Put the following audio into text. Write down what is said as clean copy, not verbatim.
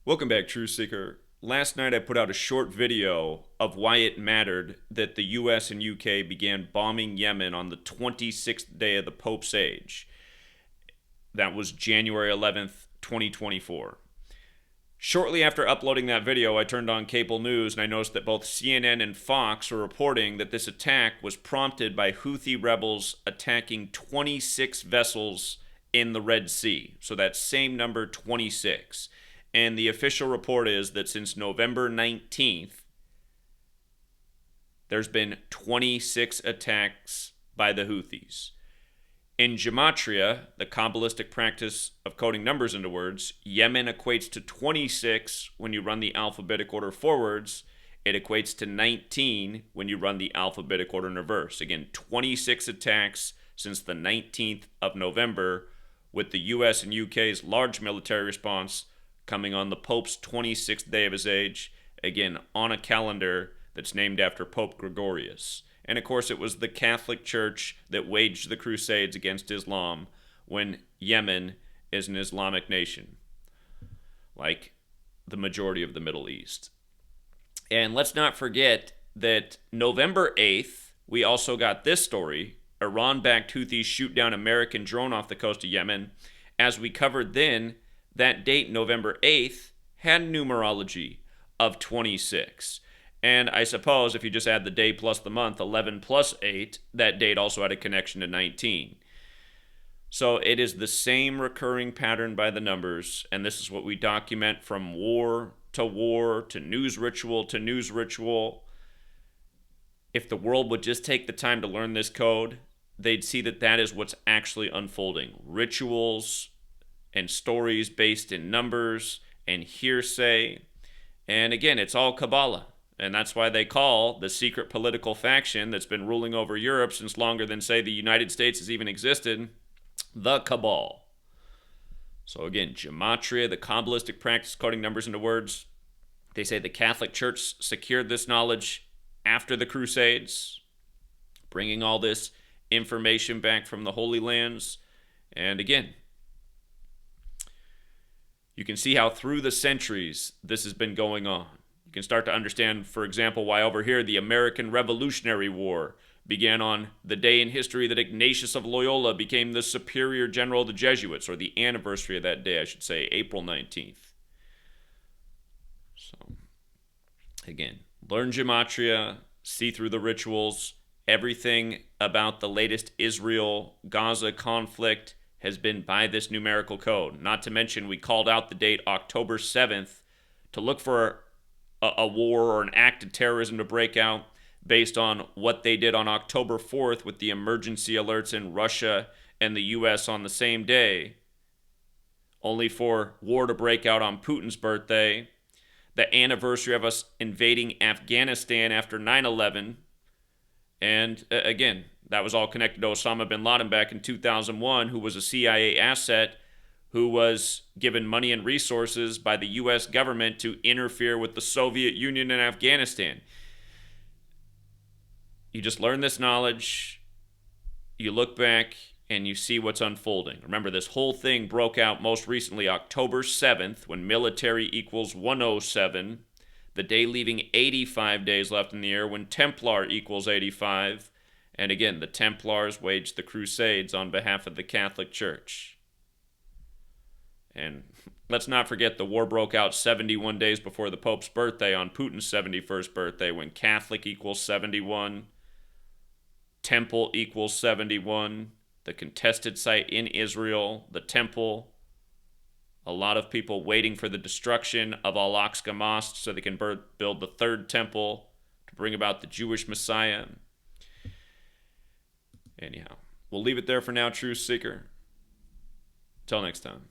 Welcome back, Truth Seeker. Last night I put out a short video of why it mattered that the US and UK began bombing Yemen on the 26th day of the Pope's age. That was January 11th, 2024. Shortly after uploading that video, I turned on cable news and I noticed that both CNN and Fox were reporting that this attack was prompted by Houthi rebels attacking 26 vessels in the Red Sea. So that same number, 26. And the official report is that since November 19th, there's been 26 attacks by the Houthis. In Gematria, the Kabbalistic practice of coding numbers into words, Yemen equates to 26 when you run the alphabetic order forwards. It equates to 19 when you run the alphabetic order in reverse. Again, 26 attacks since the 19th of November, with the US and UK's large military response coming on the Pope's 26th day of his age, again, on a calendar that's named after Pope Gregorius. And of course, it was the Catholic Church that waged the Crusades against Islam when Yemen is an Islamic nation, like the majority of the Middle East. And let's not forget that November 8th, we also got this story. Iran-backed Houthis shoot down American drone off the coast of Yemen. As we covered then, that date, November 8th, had numerology of 26. And I suppose if you just add the day plus the month, 11 plus 8, that date also had a connection to 19. So it is the same recurring pattern by the numbers, and this is what we document from war to news ritual to news ritual. If the world would just take the time to learn this code, they'd see that that is what's actually unfolding. Rituals and stories based in numbers and hearsay. And again, it's all Kabbalah. And that's why they call the secret political faction that's been ruling over Europe since longer than, say, the United States has even existed, the Cabal. So again, Gematria, the Kabbalistic practice coding numbers into words. They say the Catholic Church secured this knowledge after the Crusades, bringing all this information back from the Holy Lands. And again, you can see how through the centuries this has been going on. You can start to understand, for example, why over here the American Revolutionary War began on the day in history that Ignatius of Loyola became the superior general of the Jesuits, or the anniversary of that day, I should say, April 19th. So, again, learn Gematria, see through the rituals. Everything about the latest Israel-Gaza conflict has been by this numerical code. Not to mention, we called out the date October 7th to look for a war or an act of terrorism to break out based on what they did on October 4th with the emergency alerts in Russia and the US on the same day, only for war to break out on Putin's birthday, the anniversary of us invading Afghanistan after 9/11, and again, that was all connected to Osama bin Laden back in 2001, who was a CIA asset who was given money and resources by the U.S. government to interfere with the Soviet Union in Afghanistan. You just learn this knowledge, you look back, and you see what's unfolding. Remember, this whole thing broke out most recently October 7th, when military equals 107, the day leaving 85 days left in the year, when Templar equals 85, and again, the Templars waged the Crusades on behalf of the Catholic Church. And let's not forget the war broke out 71 days before the Pope's birthday on Putin's 71st birthday, when Catholic equals 71, Temple equals 71, the contested site in Israel, the Temple, a lot of people waiting for the destruction of Al-Aqsa Mosque so they can build the third temple to bring about the Jewish Messiah. Anyhow, we'll leave it there for now, Truth Seeker. Till next time.